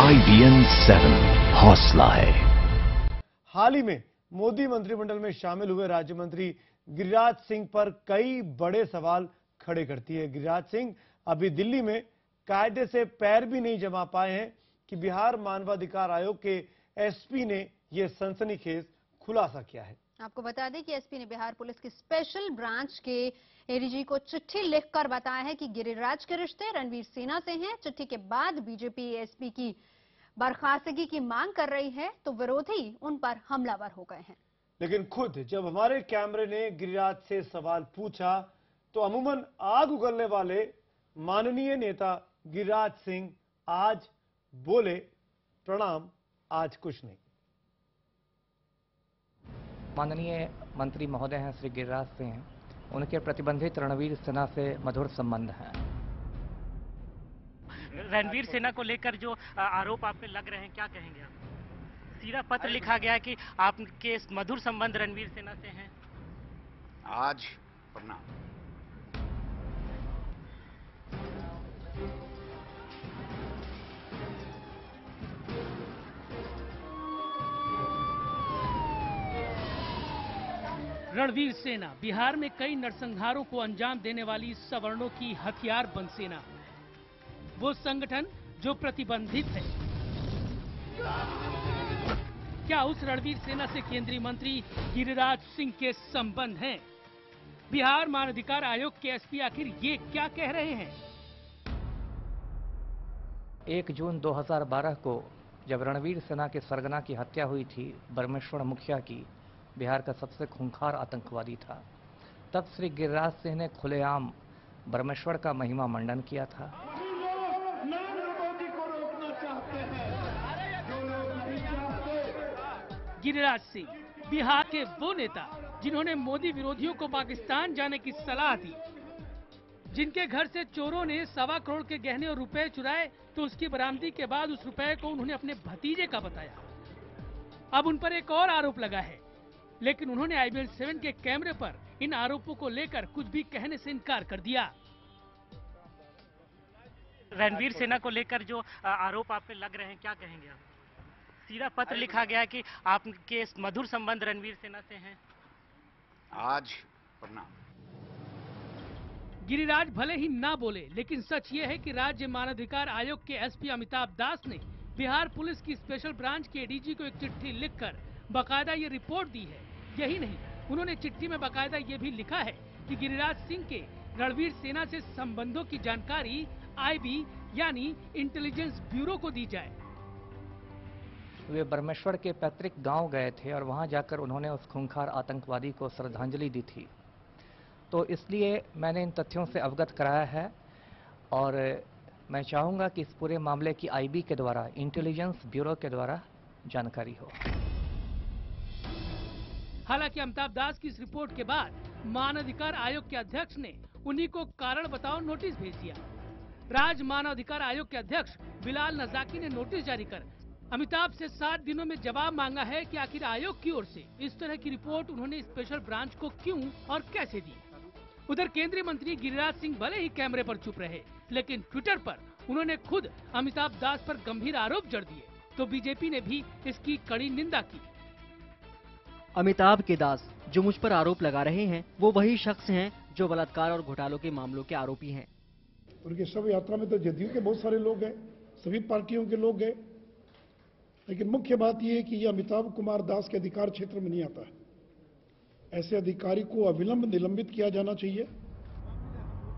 IBN 7 हौसला है। हाल ही में मोदी मंत्रिमंडल में शामिल हुए राज्य मंत्री गिरिराज सिंह पर कई बड़े सवाल खड़े करती है। गिरिराज सिंह अभी दिल्ली में कायदे से पैर भी नहीं जमा पाए हैं कि बिहार मानवाधिकार आयोग के एसपी ने यह सनसनीखेज खुलासा किया है। आपको बता दें कि एसपी ने बिहार पुलिस की स्पेशल ब्रांच के एडीजी को चिट्ठी लिखकर बताया है कि गिरिराज के रिश्ते रणवीर सेना से हैं। चिट्ठी के बाद बीजेपी एसपी की बर्खास्तगी की मांग कर रही है तो विरोधी उन पर हमलावर हो गए हैं। लेकिन खुद जब हमारे कैमरे ने गिरिराज से सवाल पूछा तो अमूमन आग उगलने वाले माननीय नेता गिरिराज सिंह आज बोले, प्रणाम, आज कुछ नहीं। माननीय मंत्री महोदय हैं श्री गिरिराज सिंह, उनके प्रतिबंधित रणवीर सेना से मधुर संबंध हैं। रणवीर सेना को लेकर जो आरोप आप पे लग रहे हैं, क्या कहेंगे आप? सीधा पत्र लिखा गया है कि आपके मधुर संबंध रणवीर सेना से हैं। आज प्रणाम। रणवीर सेना बिहार में कई नरसंहारों को अंजाम देने वाली सवर्णों की हथियारबंद सेना, वो संगठन जो प्रतिबंधित है। क्या उस रणवीर सेना से केंद्रीय मंत्री गिरिराज सिंह के संबंध हैं? बिहार मानवाधिकार आयोग के एसपी आखिर ये क्या कह रहे हैं? 1 जून 2012 को जब रणवीर सेना के सरगना की हत्या हुई थी, बरमेश्वर मुखिया की, बिहार का सबसे खूंखार आतंकवादी था, तब श्री गिरिराज सिंह ने खुलेआम बरमेश्वर का महिमा मंडन किया था। गिरिराज सिंह बिहार के वो नेता जिन्होंने मोदी विरोधियों को पाकिस्तान जाने की सलाह दी, जिनके घर से चोरों ने 1.25 करोड़ के गहने और रुपए चुराए तो उसकी बरामदी के बाद उस रुपए को उन्होंने अपने भतीजे का बताया। अब उन पर एक और आरोप लगा है, लेकिन उन्होंने IBN 7 के कैमरे पर इन आरोपों को लेकर कुछ भी कहने से इनकार कर दिया। रणवीर सेना को लेकर जो आरोप आप पे लग रहे हैं, क्या कहेंगे आप? सीधा पत्र लिखा गया है कि आपके मधुर संबंध रणवीर सेना से हैं। आज प्रणाम। गिरिराज भले ही ना बोले, लेकिन सच ये है कि राज्य मानवाधिकार आयोग के एसपी अमिताभ दास ने बिहार पुलिस की स्पेशल ब्रांच के एडीजी को एक चिट्ठी लिखकर बाकायदा ये रिपोर्ट दी है। यही नहीं, उन्होंने चिट्ठी में बाकायदा ये भी लिखा है कि गिरिराज सिंह के रणवीर सेना से संबंधों की जानकारी IB यानी इंटेलिजेंस ब्यूरो को दी जाए। वे बरमेश्वर के पैतृक गांव गए थे और वहां जाकर उन्होंने उस खूंखार आतंकवादी को श्रद्धांजलि दी थी। तो इसलिए मैंने इन तथ्यों से अवगत कराया है और मैं चाहूंगा कि इस पूरे मामले की IB के द्वारा, इंटेलिजेंस ब्यूरो के द्वारा जानकारी हो। हालांकि अमिताभ दास की इस रिपोर्ट के बाद मानवाधिकार आयोग के अध्यक्ष ने उन्हीं को कारण बताओ नोटिस भेज दिया। राज्य मानवाधिकार आयोग के अध्यक्ष बिलाल नजाकी ने नोटिस जारी कर अमिताभ से 7 दिनों में जवाब मांगा है कि आखिर आयोग की ओर से इस तरह की रिपोर्ट उन्होंने स्पेशल ब्रांच को क्यों और कैसे दी। उधर केंद्रीय मंत्री गिरिराज सिंह भले ही कैमरे पर चुप रहे, लेकिन ट्विटर पर उन्होंने खुद अमिताभ दास पर गंभीर आरोप जड़ दिए, तो बीजेपी ने भी इसकी कड़ी निंदा की। अमिताभ के दास जो मुझ पर आरोप लगा रहे हैं, वो वही शख्स हैं जो बलात्कार और घोटालों के मामलों के आरोपी हैं। उनके शव यात्रा में तो जदयू के बहुत सारे लोग गए, सभी पार्टियों के लोग गए, लेकिन मुख्य बात यह है कि यह अमिताभ कुमार दास के अधिकार क्षेत्र में नहीं आता है। ऐसे अधिकारी को अविलंब निलंबित किया जाना चाहिए।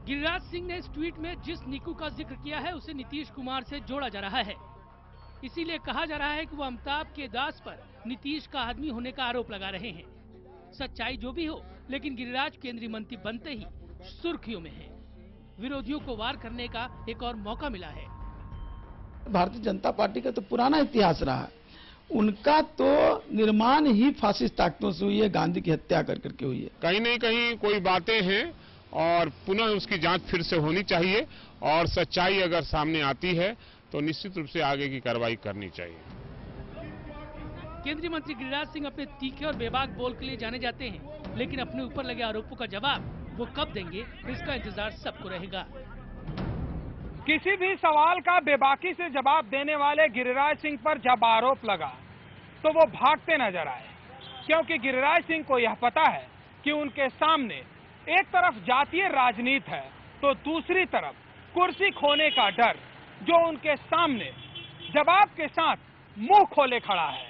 गिरिराज सिंह ने इस ट्वीट में जिस निकू का जिक्र किया है उसे नीतीश कुमार से जोड़ा जा रहा है। इसीलिए कहा जा रहा है कि वो अमिताभ के दास पर नीतीश का आदमी होने का आरोप लगा रहे हैं। सच्चाई जो भी हो, लेकिन गिरिराज केंद्रीय मंत्री बनते ही सुर्खियों में है। विरोधियों को वार करने का एक और मौका मिला है। भारतीय जनता पार्टी का तो पुराना इतिहास रहा है, उनका तो निर्माण ही फासिस्ट ताकतों से हुई है, गांधी की हत्या कर करके हुई है। कहीं न कहीं कोई बातें हैं और पुनः उसकी जांच फिर से होनी चाहिए और सच्चाई अगर सामने आती है तो निश्चित रूप से आगे की कार्रवाई करनी चाहिए। केंद्रीय मंत्री गिरिराज सिंह अपने तीखे और बेबाक बोल के लिए जाने जाते हैं, लेकिन अपने ऊपर लगे आरोपों का जवाब वो कब देंगे, इसका इंतजार सबको रहेगा। किसी भी सवाल का बेबाकी से जवाब देने वाले गिरिराज सिंह पर जब आरोप लगा तो वो भागते नजर आए, क्योंकि गिरिराज सिंह को यह पता है कि उनके सामने एक तरफ जातीय राजनीति है तो दूसरी तरफ कुर्सी खोने का डर, जो उनके सामने जवाब के साथ मुंह खोले खड़ा है।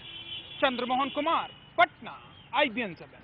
चंद्रमोहन कुमार, पटना, IBN 7।